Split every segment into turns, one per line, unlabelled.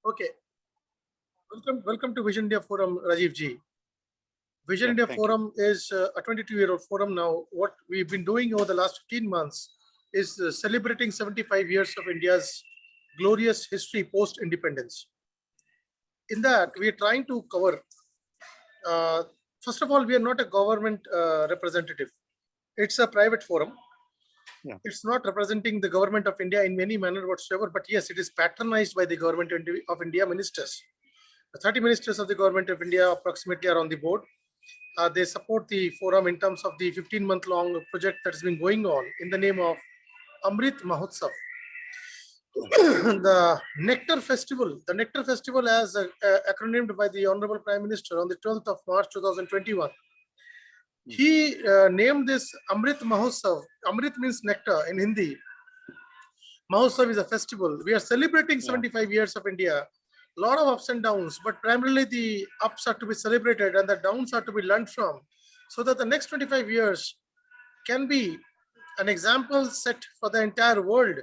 Okay, welcome to Vision India Forum, Rajiv ji. Vision India
Thank
Forum is a 22-year-old forum now. What we've been doing over the last 15 months is celebrating 75 years of India's glorious history post-independence. In that, we are trying to cover, first of all, we are not a government representative. It's a private forum.
Yeah.
It's not representing the government of India in any manner whatsoever, but yes, it is patronized by the government of India ministers. The 30 ministers of the government of India approximately are on the board. They support the forum in terms of the 15-month-long project that has been going on in the name of Amrit Mahotsav. The Nectar Festival as acronymed by the Honorable Prime Minister on the 12th of March 2021. He named this Amrit Mahotsav. Amrit means nectar in Hindi. Mahotsav is a festival. We are celebrating 75 years of India. A lot of ups and downs, but primarily the ups are to be celebrated and the downs are to be learned from, so that the next 25 years can be an example set for the entire world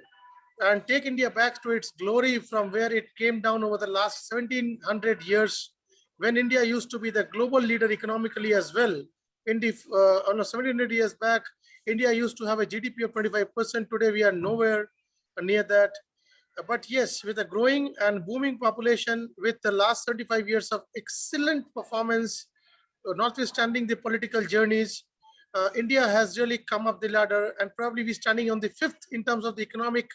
and take India back to its glory from where it came down over the last 1700 years, when India used to be the global leader economically as well. In the 1700 years back, India used to have a GDP of 25%. Today, we are nowhere near that. But yes, with a growing and booming population, with the last 35 years of excellent performance, notwithstanding the political journeys, India has really come up the ladder and probably be standing on the fifth in terms of the economic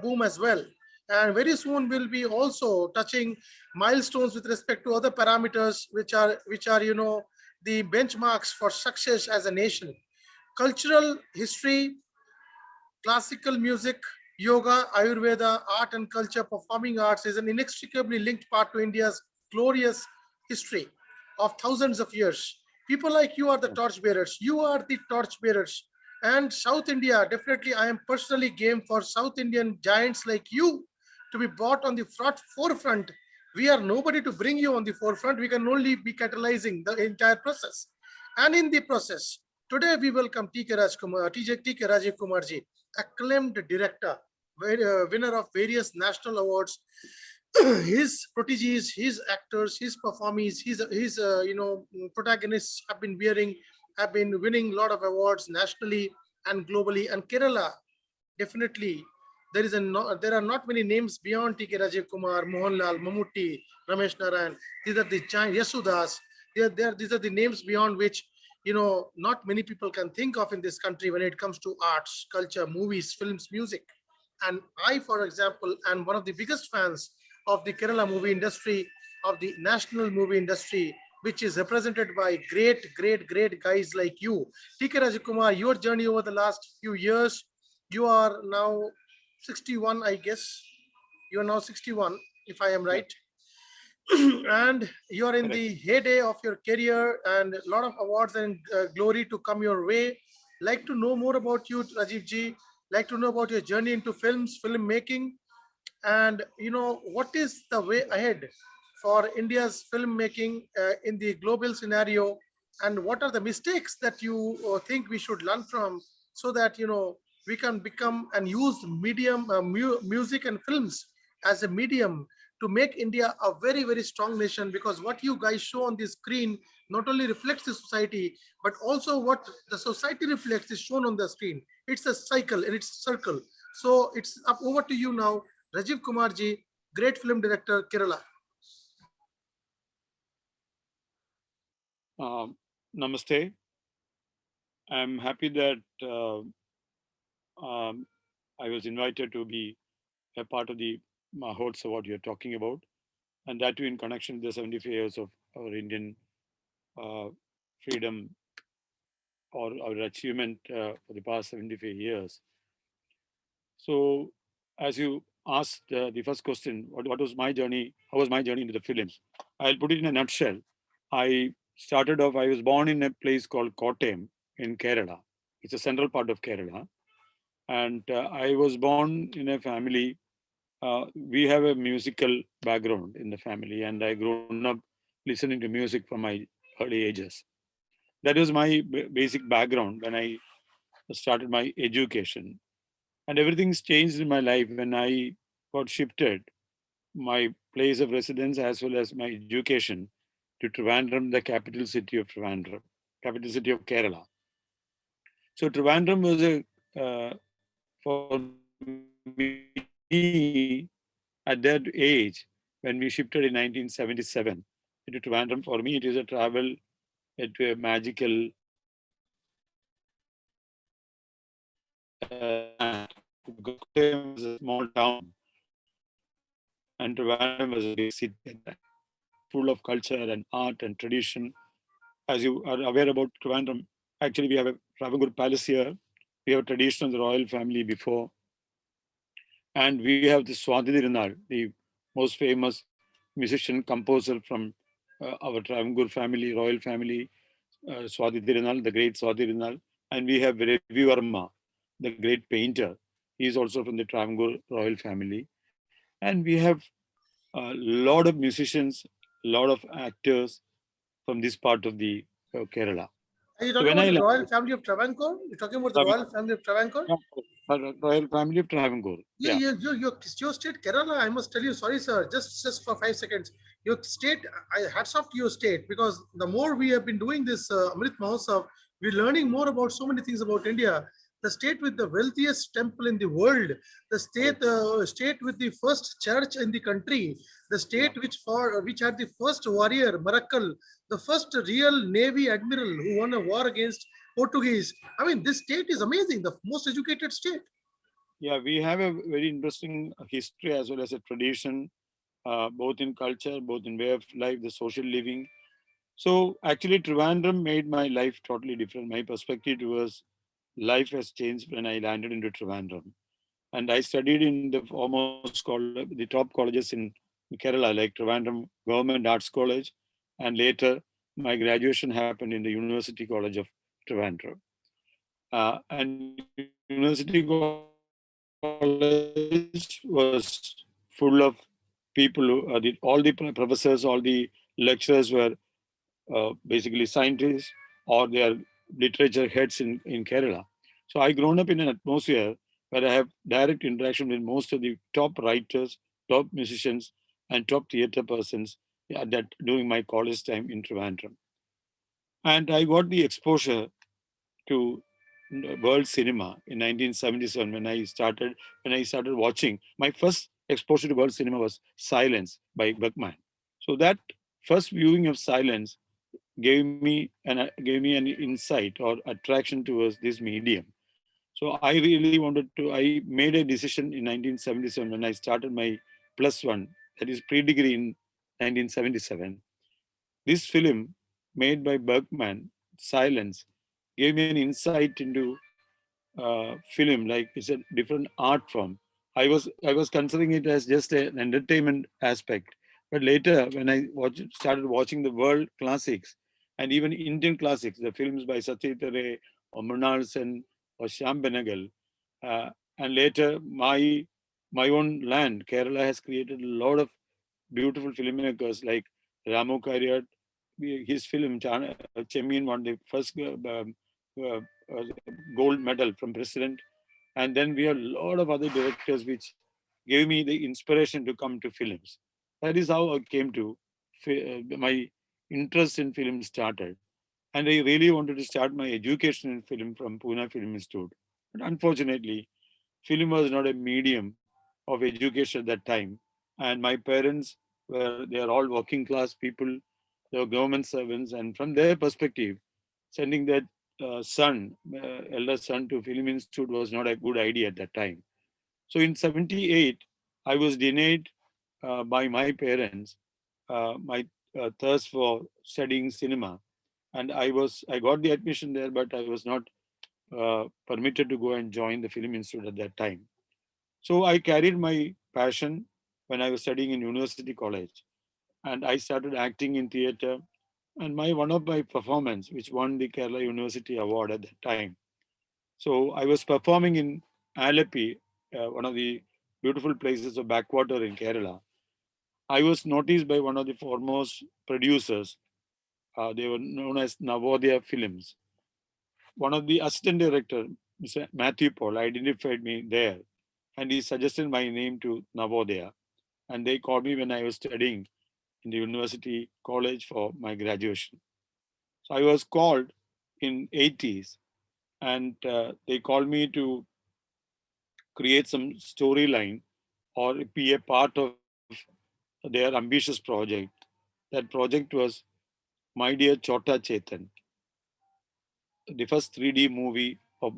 boom as well. And very soon we'll be also touching milestones with respect to other parameters, which are the benchmarks for success as a nation. Cultural history, classical music, yoga, Ayurveda, art and culture, performing arts is an inextricably linked part to India's glorious history of thousands of years. People like you are the torchbearers. You are the torchbearers. And South India, definitely, I am personally game for South Indian giants like you to be brought on the forefront. We are nobody to bring you on the forefront. We can only be catalyzing the entire process. And in the process, today we welcome T.K. Rajiv Kumar ji, acclaimed director, winner of various national awards. His proteges, his actors, his performees, his protagonists have been winning a lot of awards nationally and globally. And Kerala, definitely, there are not many names beyond T.K. Rajiv Kumar, Mohanlal, Mammootty, Ramesh Narayan. These are the giant Yasudas. These are the names beyond which not many people can think of in this country when it comes to arts, culture, movies, films, music. And I, for example, am one of the biggest fans of the Kerala movie industry, of the national movie industry, which is represented by great guys like you. T.K. Rajakumar, your journey over the last few years, you are now 61, I guess. You are now 61, if I am right. And you are in the heyday of your career and a lot of awards and glory to come your way. Like to know more about you, Rajiv ji. Like to know about your journey into filmmaking, and what is the way ahead for India's filmmaking in the global scenario, and what are the mistakes that you think we should learn from, so that we can become and use music and films as a medium to make India a very strong nation. Because what you guys show on the screen not only reflects the society, but also what the society reflects is shown on the screen. It's a cycle and it's a circle. So it's up over to you now, Rajiv Kumar ji, great film director, Kerala.
Namaste. I'm happy that I was invited to be a part of the Mahotsav what you're talking about, and that too in connection with the 75 years of our Indian freedom or our achievement for the past 75 years. So, as you asked the first question, what was my journey? How was my journey into the films? I'll put it in a nutshell. I was born in a place called Kottayam in Kerala. It's a central part of Kerala. And I was born in a family. We have a musical background in the family, and I grown up listening to music from my early ages. That was my basic background when I started my education. And everything's changed in my life when I got shifted my place of residence as well as my education to Trivandrum, the capital city of Trivandrum, capital city of Kerala. So Trivandrum was a for me at that age when we shifted in 1977 to Trivandrum. For me, it is a travel to a magical land because Kottayam was a small town and Trivandrum was a big city at that time, full of culture and art and tradition. As you are aware about Trivandrum, actually we have a Travancore Palace here. We have a tradition of the royal family before, and we have the Swati Tirunal, the most famous musician composer from our Travancore family, royal family, Swati Tirunal, the great Swati Tirunal, and we have Ravi Verma, the great painter. He is also from the Travancore royal family, and we have a lot of musicians, a lot of actors from this part of the Kerala.
Are you
So
talking
when
about
I
the
landed
royal family of Travancore? You're talking about the
in
royal family of Travancore?
royal family of Travancore,
Yeah,
yeah,
your state, Kerala, I must tell you, sorry, sir, just for 5 seconds. Your state, hats off to your state because the more we have been doing this Amrit Mahotsav, we're learning more about so many things about India. The state with the wealthiest temple in the world, the
correct,
state with the first church in the country, the
yeah.
state which had the first warrior, Marakkal, the first real navy admiral who won a war against Portuguese. I mean, this state is amazing, the most educated state.
Yeah, we have a very interesting history as well as a tradition, both in culture, both in way of life, the social living. So actually, Trivandrum made my life totally different. My perspective towards life has changed when I landed into Trivandrum. And I studied in the foremost college, the top colleges in Kerala, like Trivandrum Government Arts College, and later my graduation happened in the University College of Trivandrum. And University College was full of people who all the professors, all the lecturers were basically scientists or they are literature heads in Kerala. So I grown up in an atmosphere where I have direct interaction with most of the top writers, top musicians, and top theater persons during my college time in Trivandrum. And I got the exposure to world cinema in 1977 when I started watching. My first exposure to world cinema was Silence by Bergman. So that first viewing of Silence gave me an insight or attraction towards this medium. So I really wanted to. I made a decision in 1977 when I started my plus one, that is pre-degree in 1977. This film, made by Bergman, Silence, gave me an insight into film. Like it's a different art form. I was considering it as just an entertainment aspect, but later when I started watching the world classics and even Indian classics, the films by Satyajit Ray or Mrunal Sen or Shyam Benegal, uh, and later my own land, Kerala, has created a lot of beautiful filmmakers like Ramu Kariat. His film Chemin won the first uh, uh, gold medal from president, and then we have a lot of other directors which gave me the inspiration to come to films. That is how I came to my interest in film started, and I really wanted to start my education in film from Pune Film Institute. But unfortunately, film was not a medium of education at that time, and my parents they are all working class people, they were government servants, and from their perspective, sending their elder son to film institute was not a good idea at that time. So in 78, I was denied by my parents my thirst for studying cinema, and I got the admission there, but I was not permitted to go and join the film institute at that time. So I carried my passion when I was studying in University College, and I started acting in theater. And my one of my performance, which won the Kerala University Award at that time. So I was performing in Alapi, one of the beautiful places of backwater in Kerala. I was noticed by one of the foremost producers. They were known as Navodaya Films. One of the assistant director, Mr. Matthew Paul, identified me there, and he suggested my name to Navodaya. and they called me when I was studying in the university college for my graduation. So I was called in 80s, and they called me to create some storyline or be a part of their ambitious project. That project was My Dear Chota Chetan, the first 3D movie of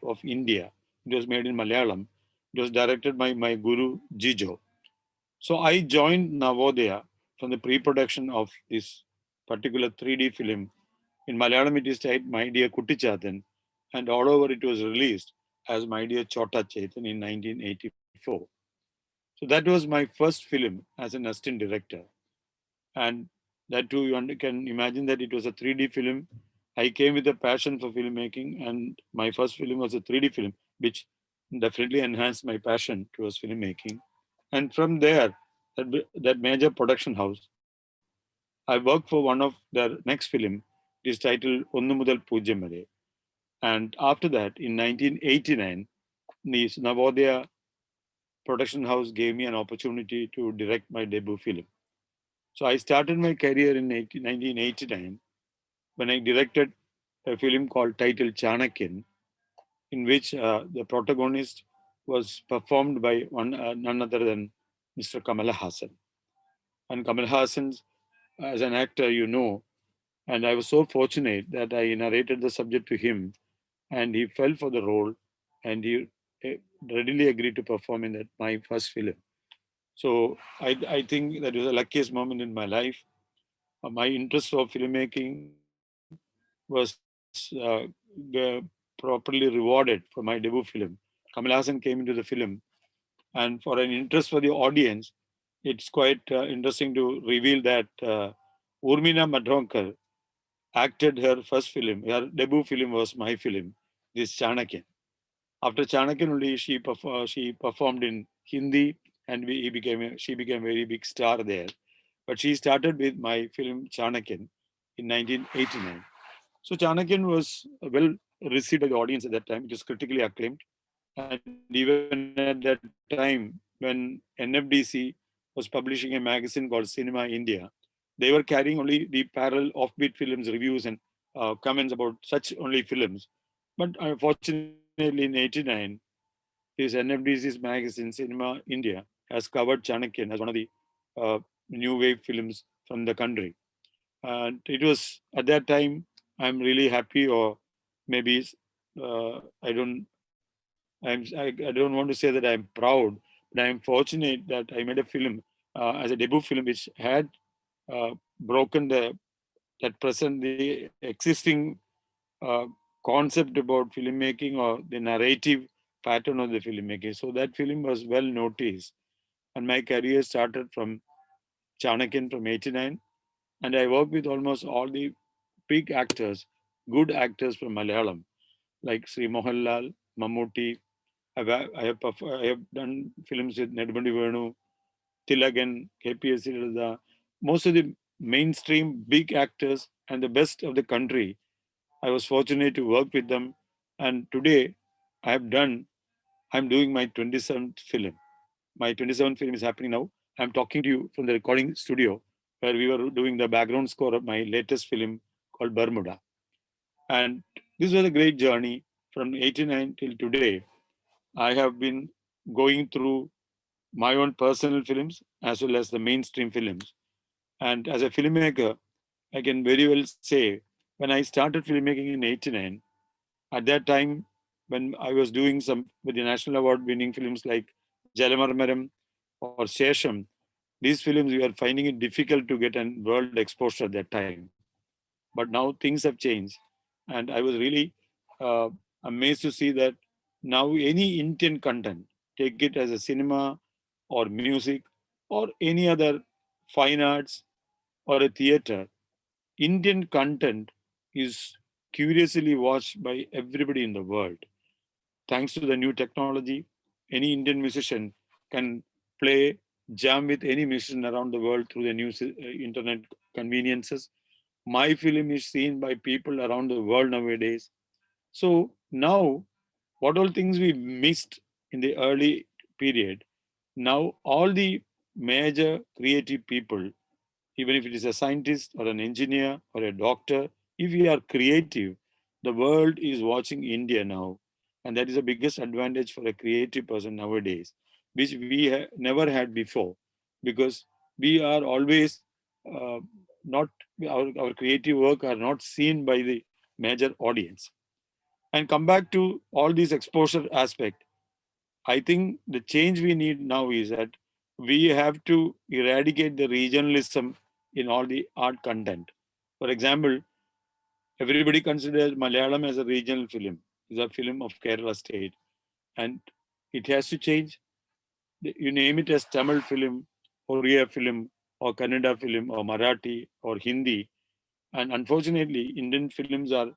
of India. It was made in Malayalam. It was directed by my guru Jijo. So I joined Navodaya from the pre-production of this particular 3D film. In Malayalam, it is titled My Dear Kuttichatan, and all over it was released as My Dear Chota Chetan in 1984. So that was my first film as an assistant director. And that too, can imagine that it was a 3D film. I came with a passion for filmmaking, and my first film was a 3D film, which definitely enhanced my passion towards filmmaking. And from there, that major production house, I worked for one of their next film. It is titled Onnu Mudal Pujyam Vare. And after that, in 1989, the Navodaya production house gave me an opportunity to direct my debut film. So I started my career in 1989 when I directed a film called titled Chanakyan, in which the protagonist was performed by none other than Mr. Kamal Hassan. And Kamal Hassan, as an actor, and I was so fortunate that I narrated the subject to him, and he fell for the role, and he eh, readily agreed to perform in that my first film. So I think that was the luckiest moment in my life. My interest for filmmaking was properly rewarded for my debut film. Kamal Hassan came into the film, and for an interest for the audience, it's quite interesting to reveal that Urmina Madhonkar acted her first film. Her debut film was my film, this Chanakya. After Chanakya only she performed in Hindi, and she became a very big star there. But she started with my film Chanakyan in 1989. So Chanakyan was well received by the audience at that time. It was critically acclaimed. And even at that time, when NFDC was publishing a magazine called Cinema India, they were carrying only the parallel offbeat films reviews and comments about such only films. But unfortunately, in 89, this NFDC's magazine, Cinema India, has covered Chanakyan as one of the uh, new wave films from the country. And it was at that time, I'm really happy, or maybe I don't want to say that I'm proud, but I'm fortunate that I made a film as a debut film which had broken the existing uh, concept about filmmaking or the narrative pattern of the filmmaking. So that film was well noticed, and my career started from Chanakyan from '89, and I worked with almost all the big actors, good actors from Malayalam, like Sri Mohanlal, Mammootty. I have done films with Nedbandi Venu, Tilagan, KPS Lada, most of the mainstream big actors and the best of the country. I was fortunate to work with them, and today I have done. I'm doing my 27th film. My 27th film is happening now. I'm talking to you from the recording studio where we were doing the background score of my latest film called Bermuda. And this was a great journey from '89 till today. I have been going through my own personal films as well as the mainstream films. And as a filmmaker, I can very well say when I started filmmaking in '89, at that time when I was doing some with the national award winning films like Jalamarmaram or Shesham, these films we were finding it difficult to get an world exposure at that time. But now things have changed, and I was really uh, amazed to see that now any Indian content, take it as a cinema or music or any other fine arts or a theater, Indian content is curiously watched by everybody in the world. Thanks to the new technology, any Indian musician can play jam with any musician around the world through the new internet conveniences. My film is seen by people around the world nowadays. So now, what all things we missed in the early period, now all the major creative people, even if it is a scientist or an engineer or a doctor, if we are creative, the world is watching India now. And that is the biggest advantage for a creative person nowadays, which we never had before, because we are always uh, not, our creative work are not seen by the major audience. And come back to all these exposure aspect, I think the change we need now is that we have to eradicate the regionalism in all the art content. For example, everybody considers Malayalam as a regional film, is a film of Kerala state, and it has to change. You name it as Tamil film, Oriya film, or Kannada film, or Marathi, or Hindi, and unfortunately, Indian films are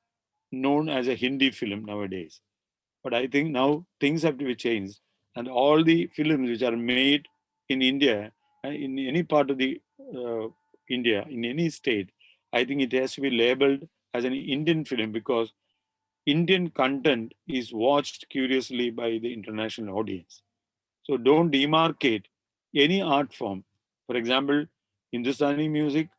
known as a Hindi film nowadays. But I think now things have to be changed, and all the films which are made in India, in any part of the India, in any state, I think it has to be labeled as an Indian film, because Indian content is watched curiously by the international audience. So don't demarcate any art form. For example, Hindustani music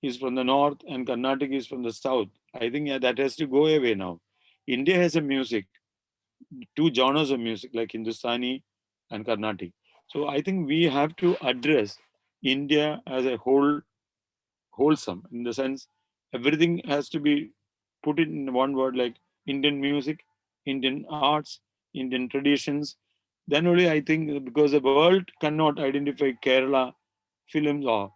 is from the north and Carnatic is from the south. I think that has to go away now. India has a music, two genres of music like Hindustani and Carnatic. So I think we have to address India as a wholesome, in the sense everything has to be put in one word, like Indian music, Indian arts, Indian traditions. Then only I think, because the world cannot identify Kerala films or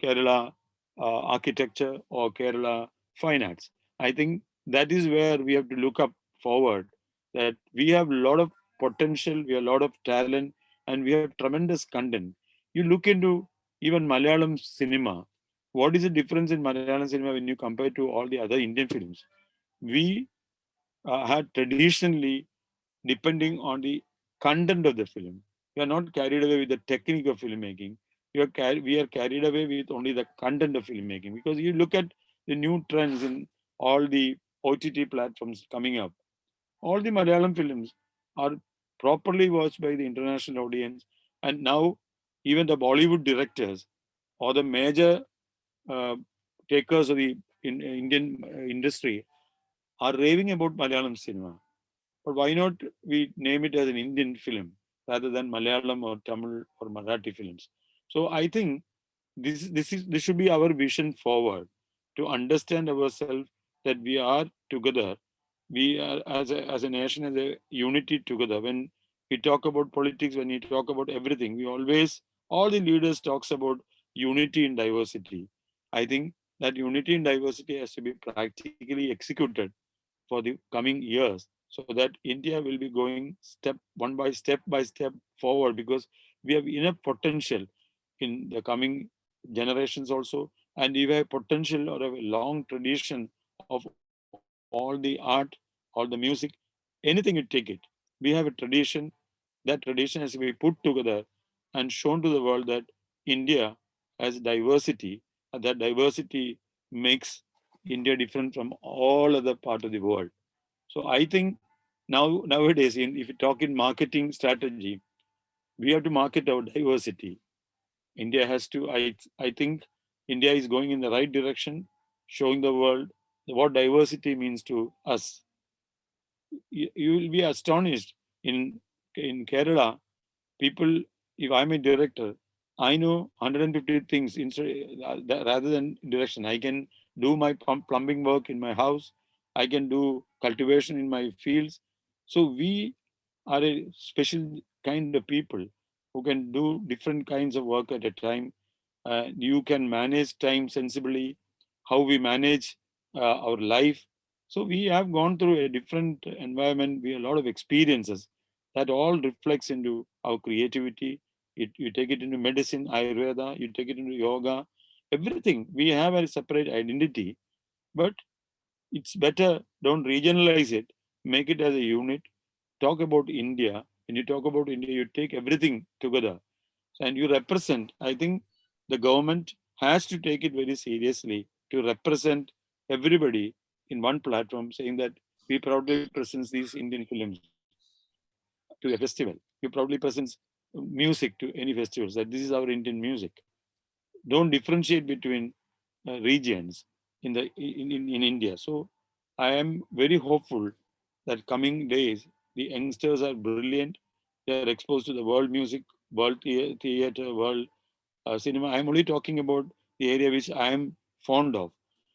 Kerala architecture or Kerala fine arts. I think that is where we have to look up forward, that we have a lot of potential, we have a lot of talent, and we have tremendous content. You look into even Malayalam cinema. What is the difference in Malayalam cinema when you compare to all the other Indian films? We had traditionally, depending on the content of the film, we are not carried away with the technique of filmmaking. We are carried away with only the content of filmmaking, because you look at the new trends in all the OTT platforms coming up. All the Malayalam films are properly watched by the international audience, and now even the Bollywood directors or the major uh, takers of the Indian industry are raving about Malayalam cinema. But why not we name it as an Indian film rather than Malayalam or Tamil or Marathi films? So I think this should be our vision forward, to understand ourselves that we are together. We are as a nation, as a unity together. When we talk about politics, when we talk about everything, we always, all the leaders talks about unity in diversity. I think that unity in diversity has to be practically executed for the coming years, so that India will be going step by step forward, because we have enough potential in the coming generations also, and we have potential or a long tradition of all the art, all the music, anything you take it. We have a tradition. That tradition has to be put together and shown to the world that India has diversity, and that diversity makes India different from all other part of the world. So I think nowadays, if you talk in marketing strategy, we have to market our diversity. India has to. I think India is going in the right direction, showing the world what diversity means to us. You will be astonished in Kerala. People, if I'm a director, I know 150 things instead, rather than direction. I can do my plumbing work in my house. I can do cultivation in my fields. So we are a special kind of people who can do different kinds of work at a time. You can manage time sensibly, how we manage our life. So we have gone through a different environment. We have a lot of experiences that all reflects into our creativity. You take it into medicine, Ayurveda, you take it into yoga, everything. We have a separate identity, but it's better, don't regionalize it, make it as a unit. Talk about India. When you talk about India, you take everything together and you represent. I think the government has to take it very seriously to represent everybody in one platform, saying that we proudly present these Indian films to a festival. We proudly present music to any festivals that this is our Indian music. Don't differentiate between regions in India. So I am very hopeful that coming days the youngsters are brilliant. They are exposed to the world music, world theater, world cinema. I am only talking about the area which I am fond of.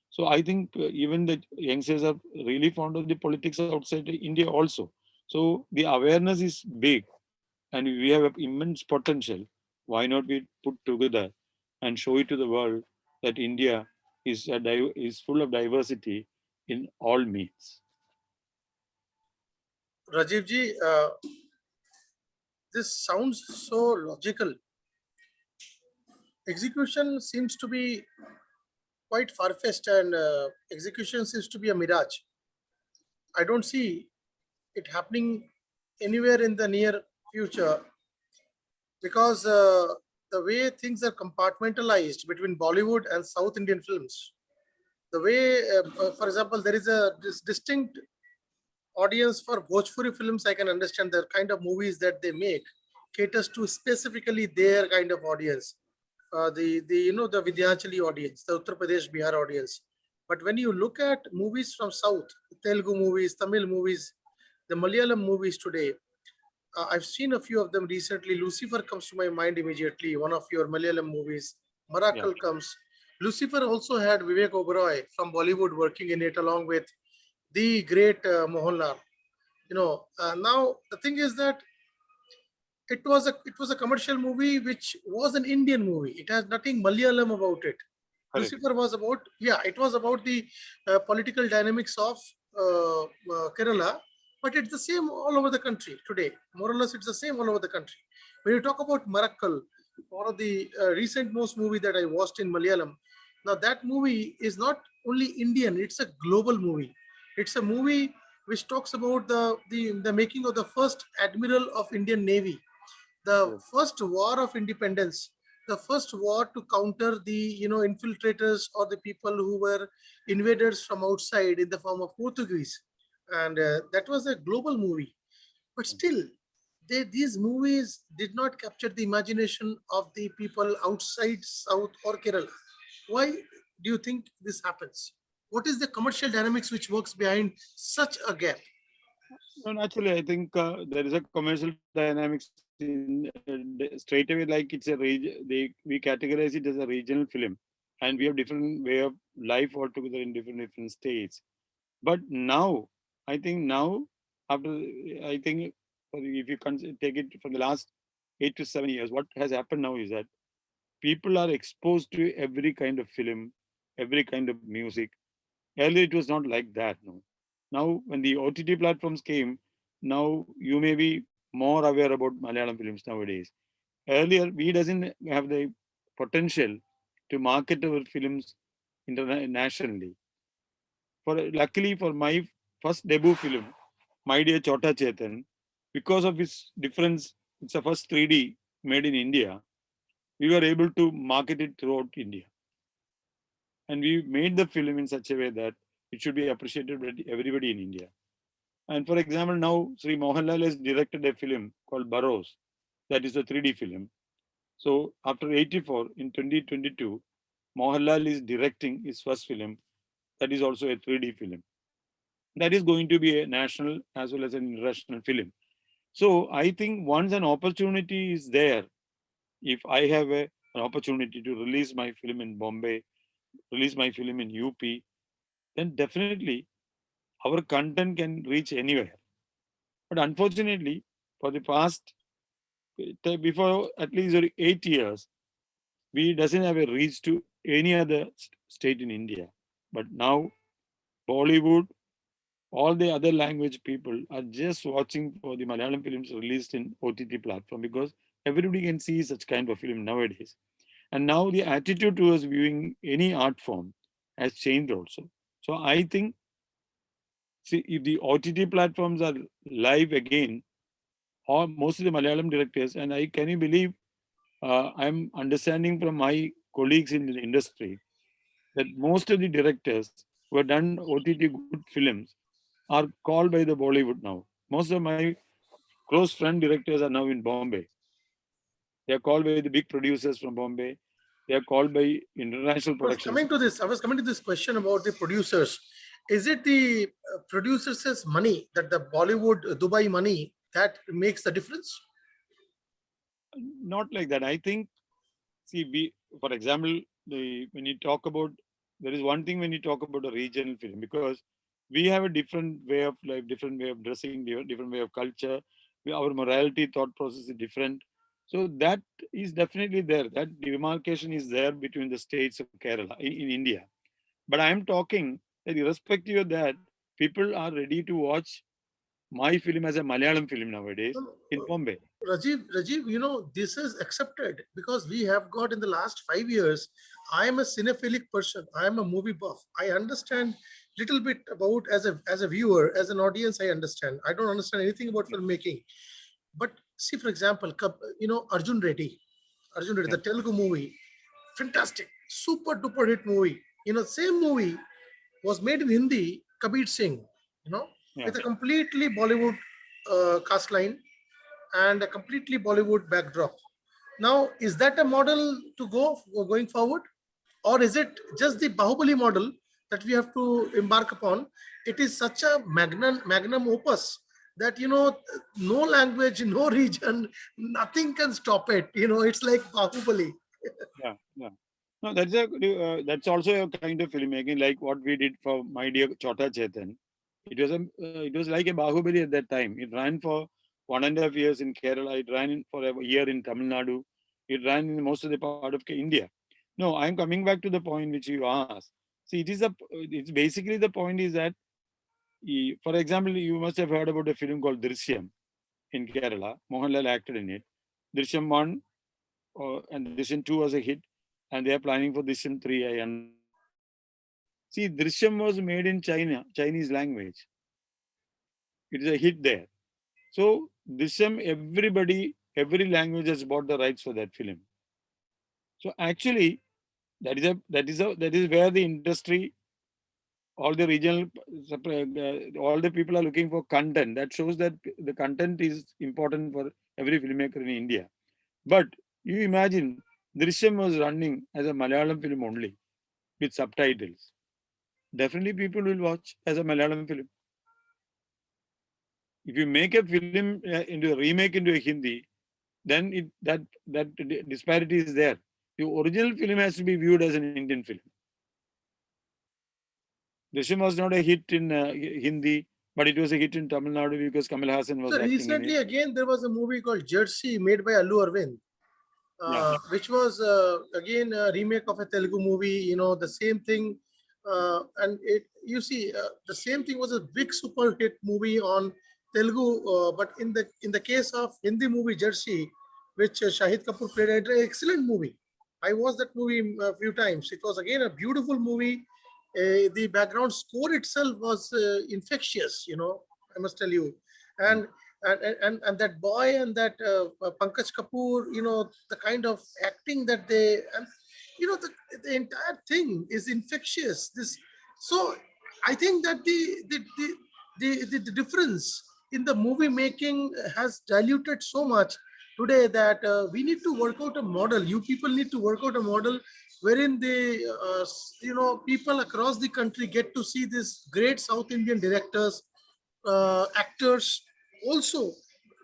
So I think even the youngsters are really fond of the politics outside India also. So the awareness is big, and we have immense potential. Why not we put together and show it to the world that India is full of diversity in all means.
Rajiv ji, this sounds so logical. Execution seems to be quite far-fetched, and execution seems to be a mirage. I don't see it happening anywhere in the near future, because the way things are compartmentalized between Bollywood and South Indian films, the way, for example, there is a distinct audience for Bhojpuri films. I can understand the kind of movies that they make caters to specifically their kind of audience, the the Vidyachali audience, the Uttar Pradesh Bihar audience. But when you look at movies from South, Telugu movies, Tamil movies, the Malayalam movies today, I've seen a few of them recently. Lucifer comes to my mind immediately. One of your Malayalam movies,
Yeah,
Miracle comes. Lucifer also had Vivek Oberoi from Bollywood working in it, along with the great Mohanlal. Now the thing is that it was a commercial movie which was an Indian movie. It has nothing Malayalam about it.
correct.
Lucifer was about, yeah, it was about the political dynamics of Kerala, but it's the same all over the country today. More or less, it's the same all over the country. When you talk about Marakkal, one of the recent most movie that I watched in Malayalam, now that movie is not only Indian; it's a global movie. It's a movie which talks about the making of the first admiral of Indian Navy, the
Yes,
first war of independence, the first war to counter the infiltrators or the people who were invaders from outside in the form of Portuguese. And that was a global movie, but still these movies did not capture the imagination of the people outside South or Kerala. Why do you think this happens? What is the commercial dynamics which works behind such a gap?
no, naturally, I think there is a commercial dynamics in straight away. Like it's a region, we categorize it as a regional film, and we have different way of life altogether in different states. But now, I think now, after I think if you take it from the last 8 to 7 years, what has happened now is that people are exposed to every kind of film, every kind of music. Earlier, it was not like that. No. Now, when the OTT platforms came, now you may be more aware about Malayalam films nowadays. Earlier, we doesn't have the potential to market our films internationally. For luckily for my first debut film, My Dear Chota Chetan, because of its difference, it's the first 3D made in India. We were able to market it throughout India, and we made the film in such a way that it should be appreciated by everybody in India. And for example, now Sri Mohanlal has directed a film called Barros, that is a 3D film. So after 84 in 2022, Mohanlal is directing his first film that is also a 3D film. That is going to be a national as well as an international film. So I think once an opportunity is there, if I have an opportunity to release my film in Bombay, release my film in UP, then definitely our content can reach anywhere. But unfortunately, for the past before at least 8 years, we doesn't have a reach to any other state in India. But now Bollywood, all the other language people are just watching for the Malayalam films released in OTT platform because everybody can see such kind of film nowadays. And now the attitude towards viewing any art form has changed also. So I think, see, if the OTT platforms are live again, or most of the Malayalam directors, and I can you believe I'm understanding from my colleagues in the industry that most of the directors who have done OTT good films are called by the Bollywood now. Most of my close friend directors are now in Bombay. They are called by the big producers from Bombay. They are called by international
I was
productions.
coming to this. I was coming to this question about the producers. Is it the producers' money, that the Bollywood Dubai money, that makes the difference?
Not like that. I think, see, for example, when you talk about, there is one thing when you talk about a regional film, because we have a different way of life, different way of dressing, different way of culture. Our morality thought process is different. So that is definitely there. That demarcation is there between the states of Kerala in India. But I am talking that irrespective of that, people are ready to watch my film as a Malayalam film nowadays
No,
in Bombay.
Rajiv, this is accepted because we have got in the last 5 years. I am a cinephilic person. I am a movie buff. I understand little bit about, as a viewer, as an audience. I understand. I don't understand anything about
Yeah,
filmmaking. But see, for example, Arjun Reddy,
yeah,
the Telugu movie, fantastic, super duper hit movie. Same movie was made in Hindi, Kabir Singh, you know,
yeah.
with a completely Bollywood cast line and a completely Bollywood backdrop. Now, is that a model to going forward, or is it just the Bahubali model that we have to embark upon? It is such a magnum opus that no language, no region, nothing can stop it. It's like Bahubali.
Yeah, yeah. No, that's also a kind of filmmaking, like what we did for My Dear Chota Chetan. It was like a Bahubali at that time. It ran for 1.5 years in Kerala. It ran for a year in Tamil Nadu. It ran in most of the part of India. No, I'm coming back to the point which you asked. See, it's basically the point is that, for example, you must have heard about a film called Drishyam in Kerala. Mohanlal acted in it. Drishyam 1 and Drishyam 2 was a hit, and they are planning for Drishyam 3, I understand. See, Drishyam was made in China, Chinese language. It is a hit there. So, Drishyam, every language has bought the rights for that film. So, actually, that is where the industry, all the regional, all the people are looking for content. That shows that the content is important for every filmmaker in India. But you imagine, Drishyam was running as a Malayalam film only with subtitles. Definitely people will watch as a Malayalam film. If you make a film into a remake into a Hindi, then that disparity is there. The original film has to be viewed as an Indian film. Drishyam was not a hit in Hindi, but it was a hit in Tamil Nadu because Kamal Hassan was
So
acting in it.
recently, again, there was a movie called Jersey made by Allu Arvind,
Yeah,
which was again a remake of a Telugu movie. The same thing, and the same thing was a big super hit movie on Telugu. But in the case of Hindi movie Jersey, which Shahid Kapoor played, an excellent movie. I watched that movie a few times. It was again a beautiful movie. The background score itself was infectious. I must tell you,
yeah,
and and that boy and that Pankaj Kapoor, the kind of acting that they, and the entire thing is infectious. So I think that the difference in the movie making has diluted so much today that we need to work out a model. You people need to work out a model wherein people across the country get to see these great South Indian directors, actors also.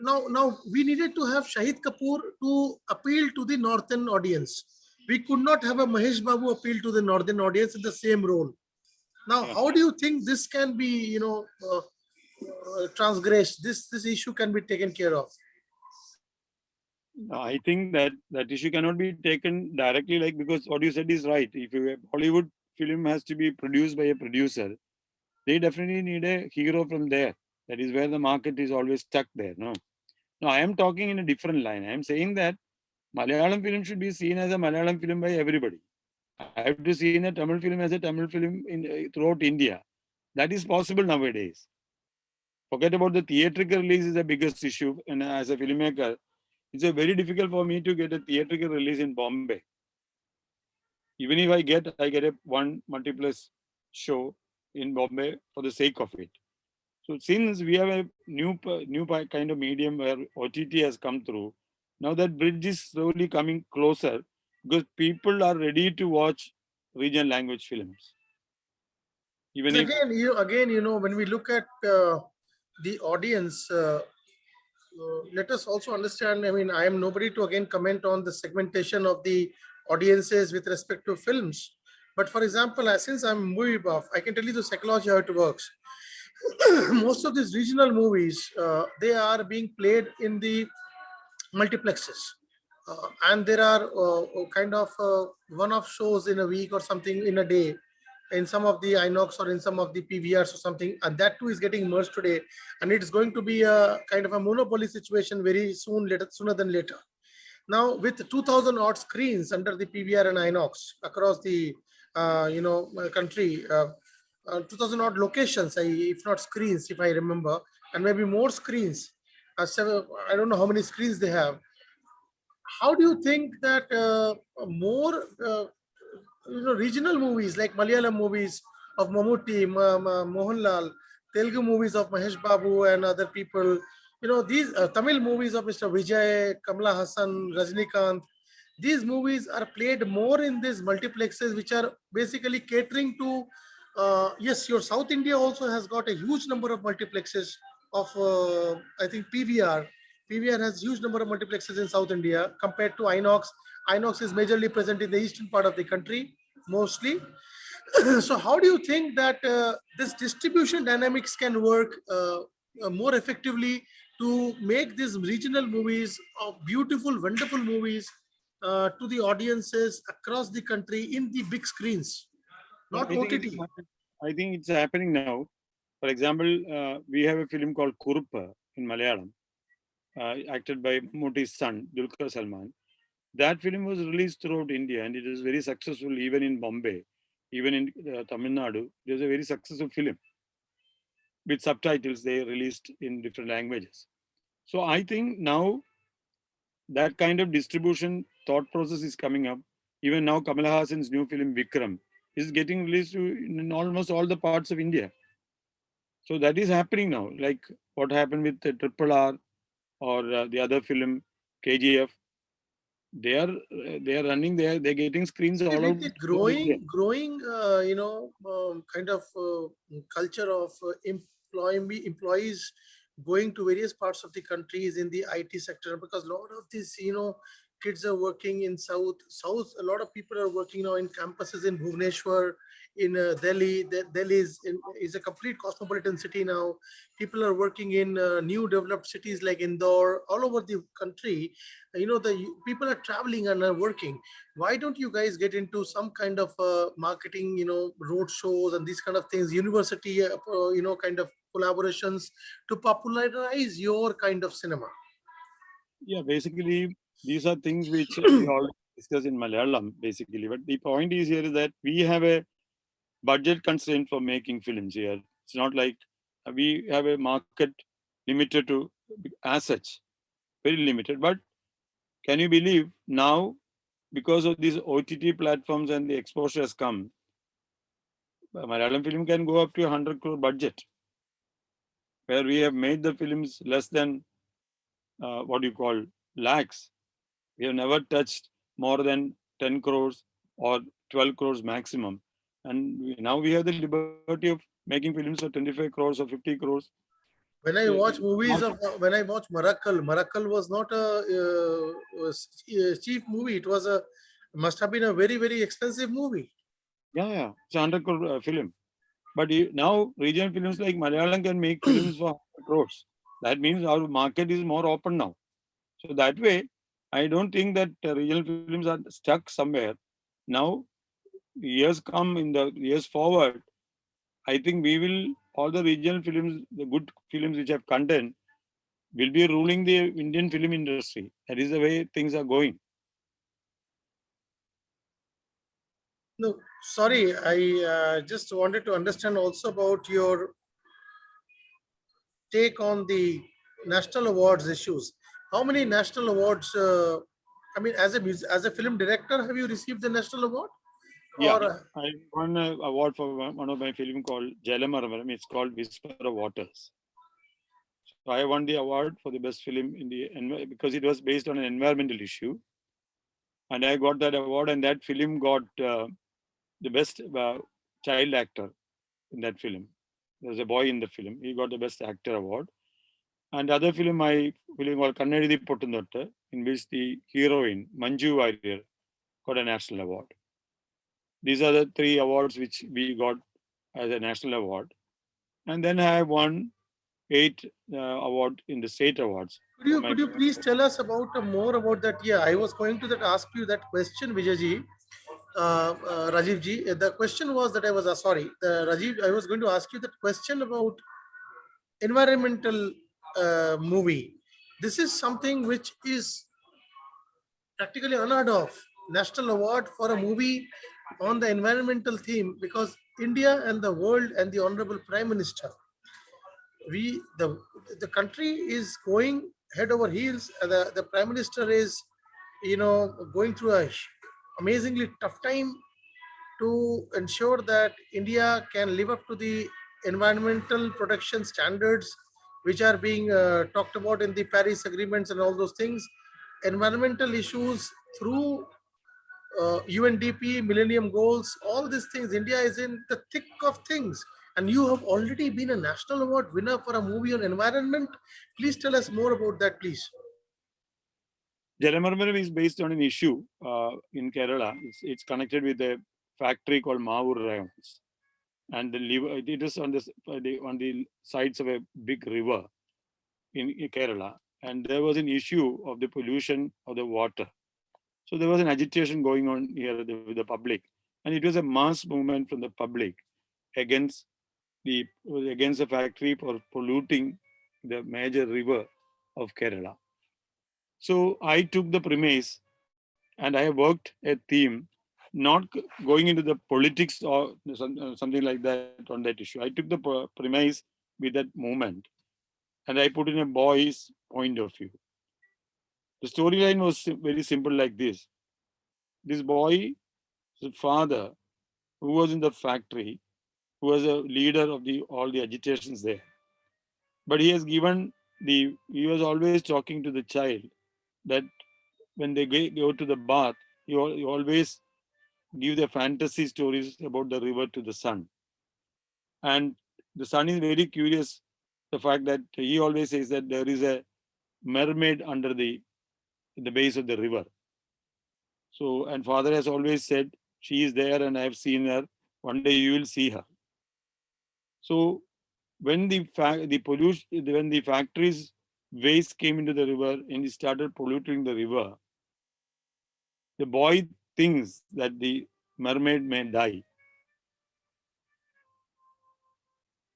Now we needed to have Shahid Kapoor to appeal to the northern audience. We could not have a Mahesh Babu appeal to the northern audience in the same role. Now,
yeah.
how do you think this can be, transgressed? This issue can be taken care of.
I think that issue cannot be taken directly, like, because what you said is right. If a Hollywood film has to be produced by a producer, they definitely need a hero from there. That is where the market is always stuck there. No, no, I am talking in a different line. I am saying that Malayalam film should be seen as a Malayalam film by everybody. I have to see in a Tamil film as a Tamil film throughout India. That is possible nowadays. Forget about the theatrical release is the biggest issue. And as a filmmaker, it's a very difficult for me to get a theatrical release in Bombay. Even if I get a one multiplex show in Bombay for the sake of it. So since we have a new kind of medium where OTT has come through, Now that bridge is slowly coming closer because people are ready to watch regional language films. Even if
Again, when we look at the audience, let us also understand. I mean, I am nobody to again comment on the segmentation of the audiences with respect to films. But for example, since I'm movie buff, I can tell you the psychology how it works. Most of these regional movies, they are being played in the multiplexes, and there are kind of one-off shows in a week or something in a day in some of the inox or in some of the pvrs or something, and that too is getting merged today, and it's going to be a kind of a monopoly situation very soon, later, sooner than later. Now with 2000 odd screens under the pvr and inox across the country, 2000 odd locations, if not screens, if I remember, and maybe more screens, I don't know how many screens they have. How do you think that more regional movies like Malayalam movies of Mammootty, Mohanlal, Telugu movies of Mahesh Babu and other people, these Tamil movies of Mr. Vijay, Kamala Hassan, Rajnikant, these movies are played more in these multiplexes, which are basically catering to. Yes, your South India also has got a huge number of multiplexes of, I think, PVR. PVR has huge number of multiplexes in South India compared to Inox. Inox is majorly present in the eastern part of the country, mostly. So, how do you think that this distribution dynamics can work more effectively to make these regional movies, beautiful, wonderful movies, to the audiences across the country in the big screens,
yeah,
not OTT?
I think it's happening now. For example, we have a film called Kuruppa in Malayalam, acted by Muti's son, Dulquer Salman. That film was released throughout India and it is very successful even in Bombay, even in Tamil Nadu. It was a very successful film with subtitles they released in different languages. So I think now that kind of distribution thought process is coming up. Even now, Kamala Hassan's new film Vikram is getting released in almost all the parts of India. So that is happening now, like what happened with the Triple R or the other film KGF. They are running there. They're getting screens all
With
out
the
throughout India.
growing kind of culture of employees going to various parts of the countries in the IT sector, because a lot of these kids are working in south. A lot of people are working now in campuses in Bhubaneswar, in Delhi. Delhi is a complete cosmopolitan city now. People are working in new developed cities like Indore, all over the country. The people are traveling and are working. Why don't you guys get into some kind of marketing, road shows and these kind of things, university kind of collaborations to popularize your kind of cinema?
Yeah, basically, these are things which we all discuss in Malayalam, basically. But the point is here is that we have a budget constraint for making films here. It's not like we have a market limited to as such, very limited. But can you believe now, because of these OTT platforms and the exposure has come, Malayalam film can go up to 100 crore budget, where we have made the films less than what you call lakhs. We have never touched more than 10 crores or 12 crores maximum. And now we have the liberty of making films for 25 crores or 50 crores.
When I watch movies of when I watch Marakkal was not a cheap movie. It was a must have been a very very expensive movie.
Yeah. It's a 100 crore film. But now regional films like Malayalam can make films for 100 crores. That means our market is more open now. So that way, I don't think that regional films are stuck somewhere. Now, years come in the years forward, I think we will, all the regional films, the good films which have content, will be ruling the Indian film industry. That is the way things are going.
No, sorry, I just wanted to understand also about your take on the national awards issues. How many national awards? I mean, as a film director, have you received the national award?
Yeah,
Or
I won an award for one of my film called Jalamararam. It's called Whisper of Waters. So So I won the award for the best film in because it was based on an environmental issue, and I got that award. And that film got the best child actor in that film. There's a boy in the film. He got the best actor award. And the other film, I film called Kannadi Pottunottu, in which the heroine Manju Warrior got a national award. These are the three awards which we got as a national award. And then I won 8 award in the state awards.
Could you please tell us about more about that? Yeah, I was going to ask you that question, Vijayji, Rajiv ji. The question was that I was sorry, Rajiv. I was going to ask you that question about environmental movie. This is something which is practically unheard of. National award for a movie on the environmental theme, because India and the world and the Honorable Prime Minister, we the country is going head over heels. The Prime Minister is, going through a amazingly tough time to ensure that India can live up to the environmental protection standards which are being talked about in the Paris agreements and all those things. Environmental issues through UNDP, Millennium Goals, all these things. India is in the thick of things. And you have already been a national award winner for a movie on environment. Please tell us more about that, please.
Jalamarmaram is based on an issue in Kerala. It's connected with a factory called Mavur Rayons. And it is on the sides of a big river in Kerala. And there was an issue of the pollution of the water. So there was an agitation going on here with the public. And it was a mass movement from the public against the factory for polluting the major river of Kerala. So I took the premise and I have worked a theme, not going into the politics or something like that on that issue. I took the premise with that movement and I put in a boy's point of view. The storyline was very simple like this. This boy's father, who was in the factory, who was a leader of all the agitations there, but he was always talking to the child that when they go to the bath, he always give the fantasy stories about the river to the son. And the son is very curious, the fact that he always says that there is a mermaid under the base of the river. So, and father has always said, she is there and I have seen her. One day you will see her. So when when the factories waste came into the river and he started polluting the river, the boy thinks that the mermaid may die.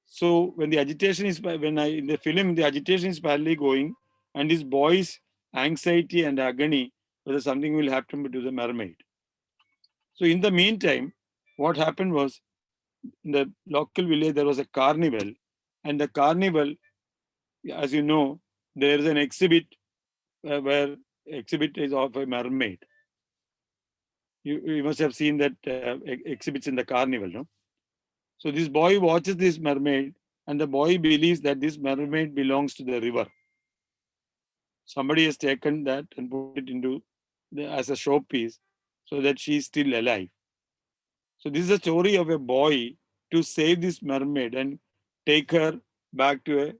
So when the agitation is in the film, the agitation is badly going, and this boy's anxiety and agony whether something will happen to the mermaid. So in the meantime, what happened was, in the local village there was a carnival, and the carnival, as you know, there is an exhibit where exhibit is of a mermaid. You must have seen that exhibits in the carnival, no? So this boy watches this mermaid, and the boy believes that this mermaid belongs to the river. Somebody has taken that and put it as a showpiece so that she is still alive. So this is a story of a boy to save this mermaid and take her back to a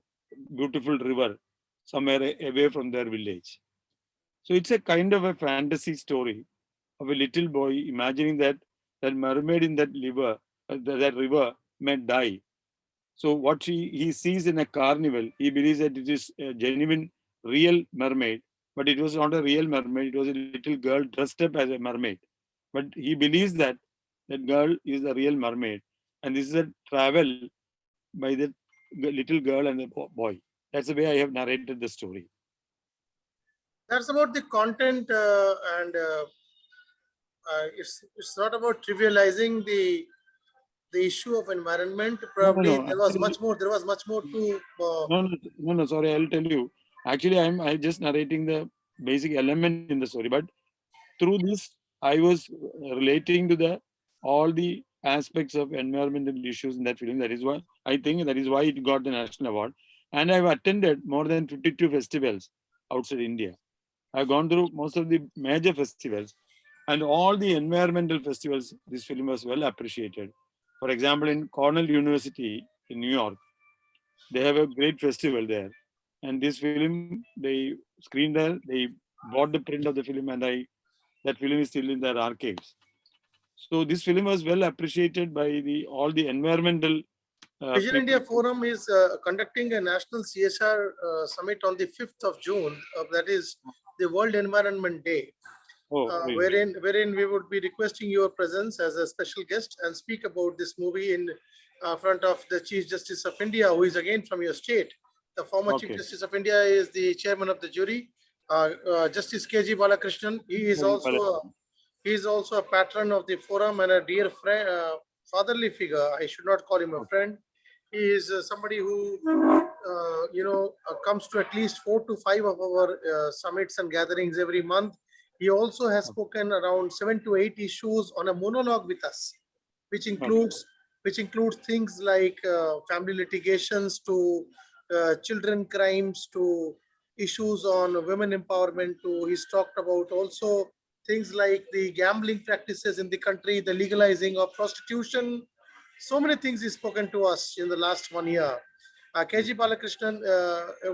beautiful river somewhere away from their village. So it's a kind of a fantasy story of a little boy imagining that that mermaid in that river may die. So what he sees in a carnival, he believes that it is a genuine, real mermaid, but it was not a real mermaid. It was a little girl dressed up as a mermaid. But he believes that that girl is the real mermaid, and this is a travel by the little girl and the boy. That's the way I have narrated the story.
That's about the content, and it's not about trivializing the issue of environment. Probably
No.
there was much more. There was much more to.
No. Sorry, I'll tell you. Actually, I just narrating the basic element in the story, but through this, I was relating to the all the aspects of environmental issues in that film. That is why I think that is why it got the national award. And I've attended more than 52 festivals outside India. I've gone through most of the major festivals, and all the environmental festivals. This film was well appreciated. For example, in Cornell University in New York, they have a great festival there. And this film, they screened there, they bought the print of the film, and that film is still in their archives. So this film was well appreciated by the all the environmental
Vision
people.
India Forum is conducting a national CSR summit on the 5th of June. That is the World Environment Day,
Oh, very good.
wherein we would be requesting your presence as a special guest and speak about this movie in front of the Chief Justice of India, who is again from your state. The former Chief
Okay.
Justice of India is the chairman of the jury, Justice KG Balakrishnan. He is also a patron of the forum and a dear friend, fatherly figure. I should not call him a friend. He is somebody who comes to at least 4 to 5 of our summits and gatherings every month. He also has spoken around 7 to 8 issues on a monologue with us, which
Okay.
includes things like family litigations to children crimes to issues on women empowerment. To he's talked about also things like the gambling practices in the country, the legalizing of prostitution. So many things he's spoken to us in the last 1 year. KG Balakrishnan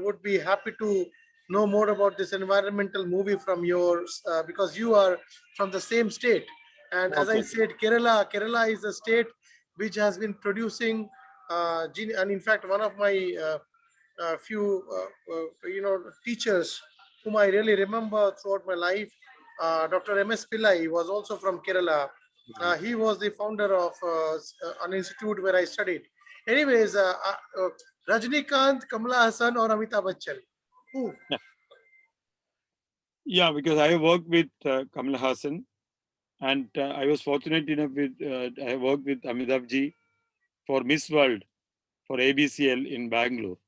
would be happy to know more about this environmental movie from yours because you are from the same state. And as I
Okay.
said, Kerala is a state which has been producing, and in fact, one of my few, teachers whom I really remember throughout my life, Dr. M.S. Pillai was also from Kerala. He was the founder of an institute where I studied. Anyways, Rajnikant, Kamala Hassan, or Amitabh Bachchan? Who?
Yeah, because I worked with Kamal Hassan, and I was fortunate enough with I worked with Amitabh ji for Miss World for ABCL in Bangalore.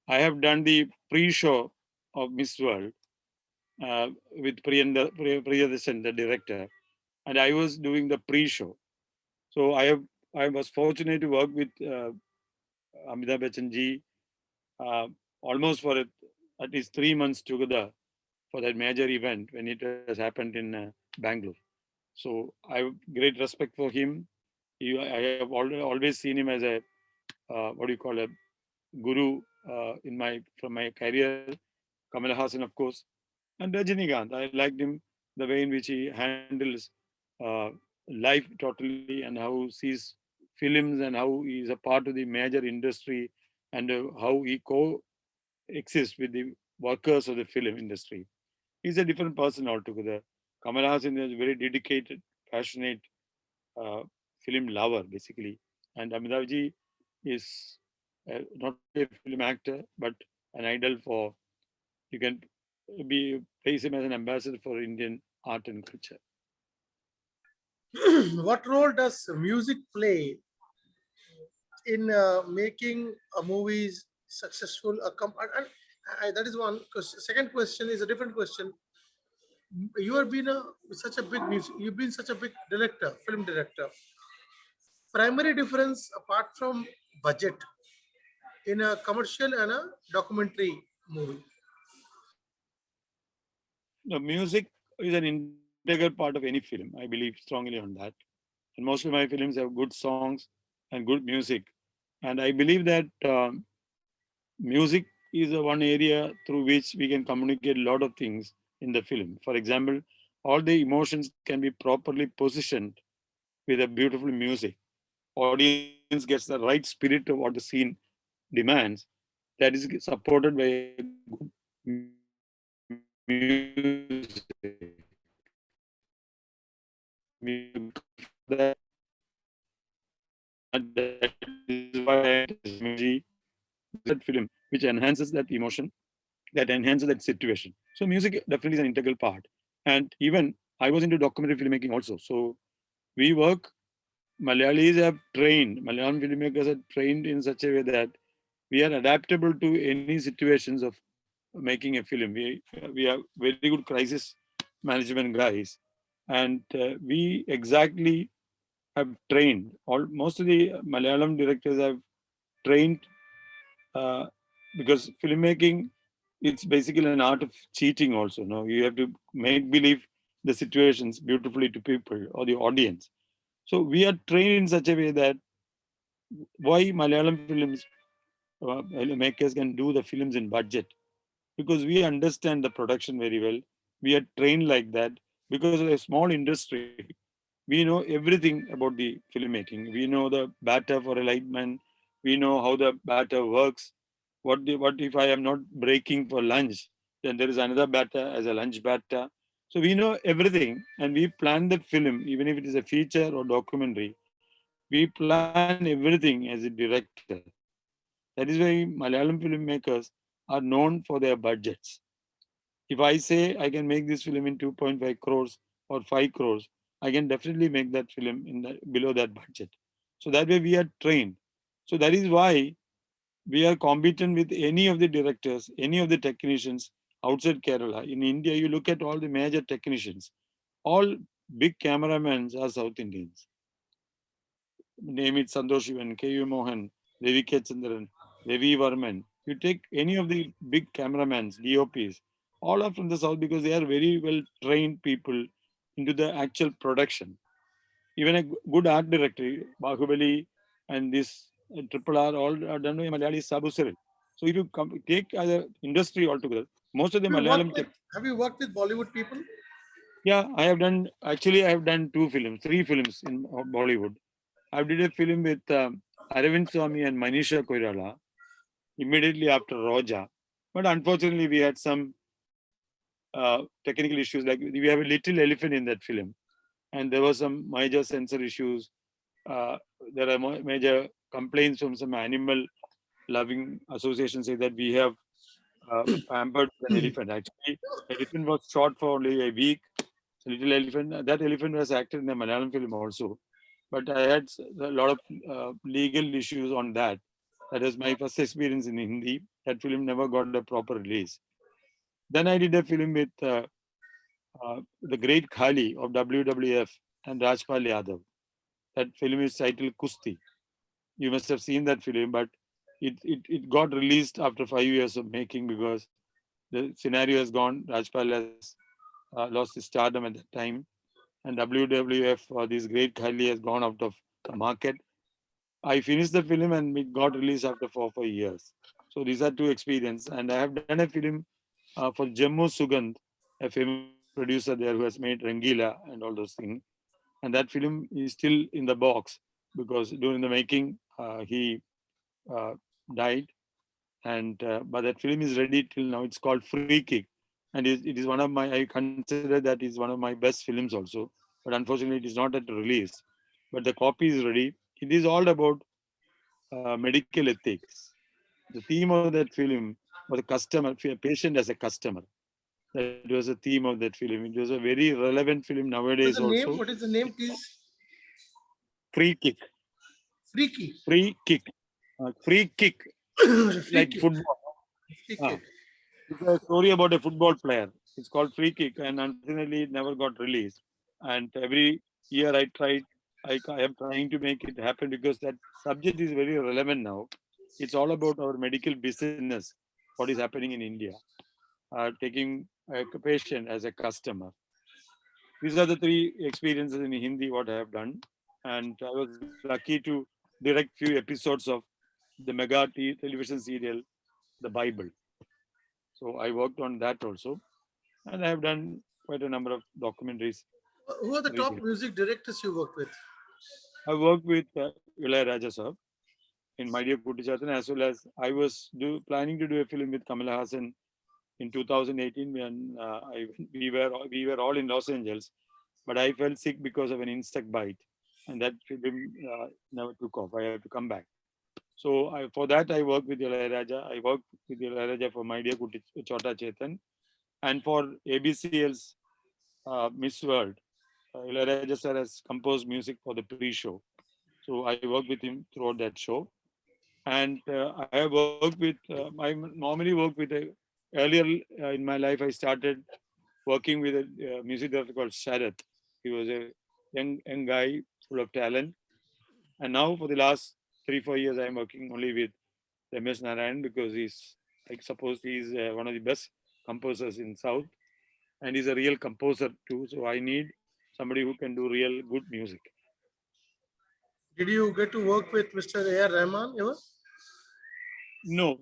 I have done the pre-show of Miss World with Priyadarshan, the director, and I was doing the pre-show. So I was fortunate to work with Amitabh Bachchan ji uh, almost for at least 3 months together for that major event when it has happened in Bangalore. So I have great respect for him. I have always seen him as a what do you call a guru in my from my career. Kamal Hassan, of course, and Rajinikanth. I liked him the way in which he handles uh, life totally and how he sees films and how he is a part of the major industry and how he coexists with the workers of the film industry. He's a different person altogether. Kamal Hassan is very dedicated, passionate uh, film lover, basically. And Amitabh ji is not only a film actor, but an idol for, you can place him as an ambassador for Indian art and culture.
What role does music play in making a movies successful? That is one. Second question is a different question. You have been such a big music. You've been such a big director, film director. Primary difference apart from budget in a commercial and a documentary movie.
The music is an integral part of any film. I believe strongly on that. And most of my films have good songs and good music. And I believe that music is the one area through which we can communicate a lot of things in the film. For example, all the emotions can be properly positioned with a beautiful music. Audience gets the right spirit of what the scene demands. That is supported by a good music. For that, that is why I technology that film which enhances that emotion, that enhances that situation. So music definitely is an integral part. And even I was into documentary filmmaking also. So we work, Malayalis have trained, Malayalam filmmakers are trained in such a way that we are adaptable to any situations of making a film. We are very good crisis management guys, and we exactly have trained. All most of the Malayalam directors have trained because filmmaking, it's basically an art of cheating also. No, you have to make believe the situations beautifully to people or the audience. So we are trained in such a way that why Malayalam films makers can do the films in budget, because we understand the production very well. We are trained like that because of a small industry. We know everything about the filmmaking. We know the batter for a lightman. We know how the batter works. What if I am not breaking for lunch? Then there is another batter as a lunch batter. So we know everything, and we plan the film, even if it is a feature or documentary. We plan everything as a director. That is why Malayalam filmmakers are known for their budgets. If I say I can make this film in 2.5 crores or 5 crores, I can definitely make that film in below that budget. So that way we are trained. So that is why we are competent with any of the directors, any of the technicians outside Kerala. In India, you look at all the major technicians, all big cameramans are South Indians. Name it Santosh Shivan, K.U. Mohan, Ravi K. Chandran, Ravi Varman. You take any of the big cameramans, DOPs, all are from the south because they are very well trained people into the actual production. Even a good art director, Bahubali and this Triple R, all are done by Malayali Sabu Cyril. So if you take as an industry altogether, most of the Malayalam tech.
Have you worked with Bollywood people?
Yeah, I have done, actually, I have done two films, three films in Bollywood. I did a film with Aravind Swamy and Manisha Koirala immediately after Roja. But unfortunately, we had some technical issues. Like we have a little elephant in that film, and there were some major censor issues. Uh, there are major complaints from some animal loving associations say that we have pampered an elephant. Actually, elephant was shot for only a week. Little elephant. That elephant was acted in a Malayalam film also. But I had a lot of legal issues on that. That was my first experience in Hindi. That film never got a proper release. Then I did a film with the great Khali of WWF and Rajpal Yadav. That film is titled Kusti. You must have seen that film, but it got released after 5 years of making because the scenario has gone. Rajpal has lost his stardom at that time, and WWF, this great Khali, has gone out of the market. I finished the film and it got released after 4 5 years. So these are two experiences, and I have done a film for Jammu Sugandh, a famous producer there who has made Rangila and all those things. And that film is still in the box because during the making he uh, died, and but that film is ready till now. It's called Free Kick, and it is one of my, I consider that is one of my best films also. But unfortunately, it is not at release. But the copy is ready. It is all about medical ethics. The theme of that film was a customer, a patient as a customer. That was the theme of that film. It was a very relevant film nowadays
What is the
also.
name? What is the name, please?
Free Kick,
Freaky.
Free Kick, Free Kick,
Free
like
kick.
football.
Free
Ah,
kick.
it's a story about a football player. It's called Free Kick, and unfortunately, it never got released. And every year I tried, I am trying to make it happen because that subject is very relevant now. It's all about our medical business, what is happening in India, taking a patient as a customer. These are the three experiences in Hindi what I have done, and I was lucky to direct few episodes of the mega television serial, The Bible. So I worked on that also, and I have done quite a number of documentaries
Who are the top
recently.
music directors you worked with?
I worked with Ilayaraja sir in My Dear Kuttichatan, as well as I was planning to do a film with Kamala Hassan in 2018 when we were all in Los Angeles, but I fell sick because of an insect bite, and that film never took off. I had to come back. So for that I worked with Ilayaraja. I worked with Ilayaraja for My Dear Chota Chetan, and for ABCL's Miss World. Ilayaraja sir has composed music for the pre-show, so I worked with him throughout that show. And I have worked with. I normally work with a earlier in my life. I started working with a music director called Sharath. He was a young guy full of talent. And now for the last 3 4 years, I am working only with MS Narayan because he's I suppose he's one of the best composers in South, and he's a real composer too. So I need somebody who can do real good music.
Did you get to work with Mr. A.R. Rahman ever?
No,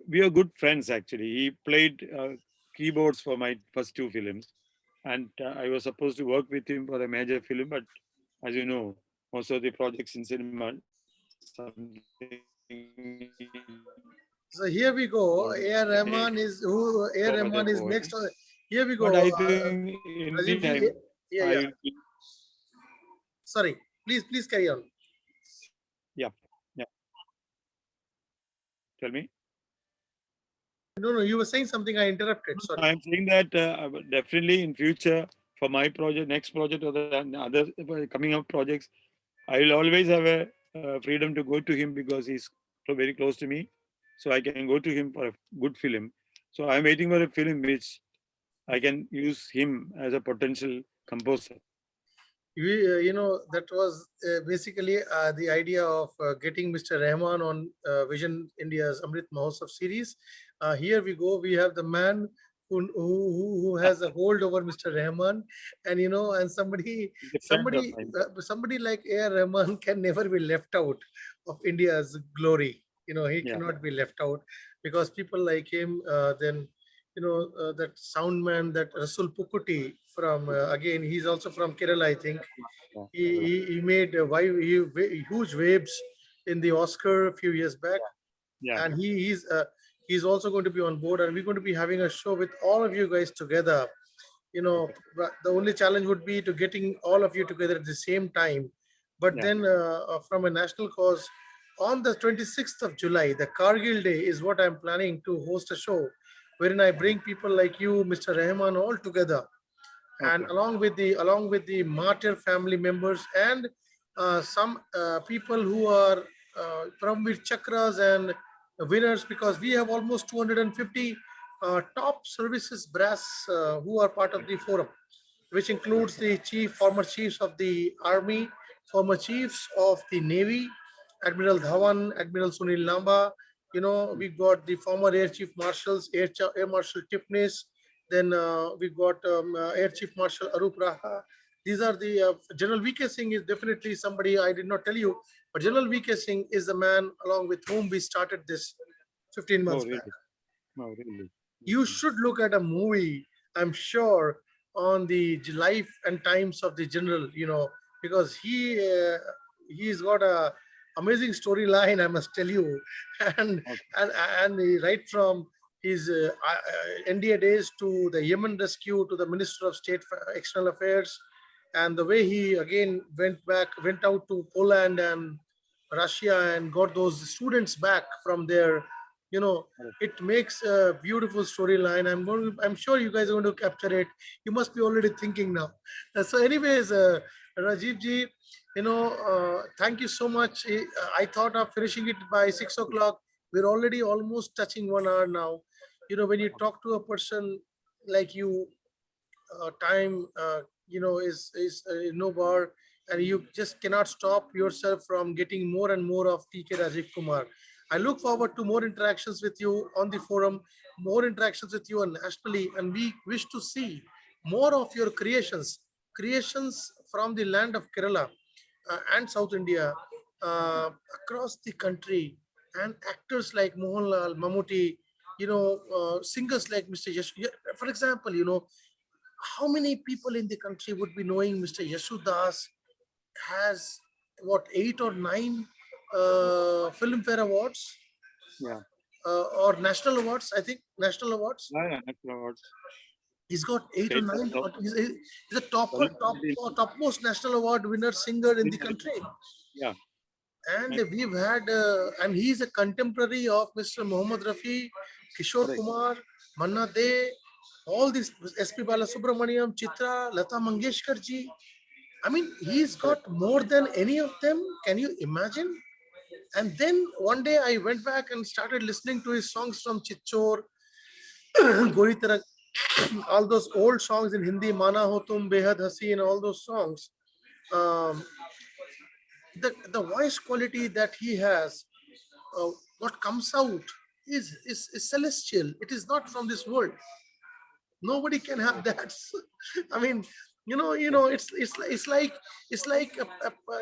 we are good friends actually. He played keyboards for my first two films, and I was supposed to work with him for a major film. But as you know, most of the projects in cinema, something
So here we go. A.R.
take
Rahman is who?
so
A.R.
much of
Rahman is
time.
next. Here we
But
go.
I think
Rajiv ji,
anytime
yeah,
I
yeah.
will be,
Sorry, please carry on.
yeah, yeah. Tell me.
No, you were saying something. I interrupted. Sorry.
I'm saying that definitely in future for my project, next project, or the other coming up projects, I will always have a freedom to go to him because he's very close to me, so I can go to him for a good film. So I'm waiting for a film which I can use him as a potential composer.
That was basically the idea of getting Mr. Rahman on Vision India's Amrit Mahotsav series. Here we go. We have the man who has a hold over Mr. Rahman, and and
He's a friend of mine.
somebody like A.R. Rahman can never be left out of India's glory. He
Yeah,
cannot be left out because people like him. Then that sound man, that Rasul Pukuti from again, he's also from Kerala, I think.
yeah,
He made huge waves in the Oscar a few years back,
yeah.
and he's also going to be on board, and we're going to be having a show with all of you guys together.
Okay.
But the only challenge would be to getting all of you together at the same time. But
Yeah,
then, from a national cause, on the 26th of July, the Kargil Day, is what I'm planning to host a show wherein I bring people like you, Mr. Rahman, all together, and
okay.
along with the martyr family members, and some people who are Paramvir Chakras and winners, because we have almost 250 top services brass who are part of the forum, which includes
Okay.
the former chiefs of the army, former chiefs of the navy, Admiral Dhawan, Admiral Sunil Lamba. We got the former Air Chief Marshals, Air Marshal Tipnis. Then we got Air Chief Marshal Arup Raha. These are the General VK Singh is definitely somebody I did not tell you, but General VK Singh is the man along with whom we started this 15
Oh,
months back.
really? Oh, really?
You
Mhm.
should look at a movie, I'm sure, on the life and times of the general, because he's got a amazing storyline, I must tell you. and
Okay.
right from his NDA days to the Yemen rescue to the Minister of State for External Affairs, and the way he again went out to Poland and Russia and got those students back from there. You know,
Correct.
it makes a beautiful storyline. I'm sure you guys are going to capture it. You must be already thinking now. So, anyways, Rajiv ji, thank you so much. I thought of finishing it by 6 o'clock. We're already almost touching 1 hour now. When you talk to a person like you, time is no bar, and you just cannot stop yourself from getting more and more of TK Rajiv Kumar. I look forward to more interactions with you on the forum, more interactions with you nationally, and we wish to see more of your creations from the land of Kerala and South India, across the country, and actors like Mohanlal, Mammootty, singers like Mr. Yash. For example, how many people in the country would be knowing Mr. Yasudas has what, 8 or 9 Filmfare Awards,
Yeah.
or national awards? I think national awards.
Yeah, yeah. National awards.
He's got eight or
State
nine.
level
He's a
celebrity.
topmost national award winner singer in the
Winner.
country.
Yeah.
And
Right.
we've had, and he's a contemporary of Mr. Mohammad Rafi, Kishore
Correct.
Kumar, Manna De, all these, SP Balasubramaniam, Chitra, Lata Mangeshkar ji. I mean, he's got
Correct.
more than any of them. Can you imagine? And then one day I went back and started listening to his songs from Chichor, Gori Tarak, all those old songs in Hindi, Mana Ho Tum, Behad Hasi, and all those songs. Um, the voice quality that he has, what comes out is celestial. It is not from this world. Nobody can have that. I mean,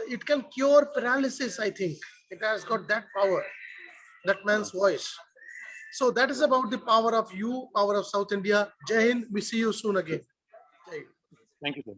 it can cure paralysis. I think it has got that power, that man's voice. So that is about the power of you, power of South India. Jai Hind. We see you soon again. Jai Hind.
Thank you, sir.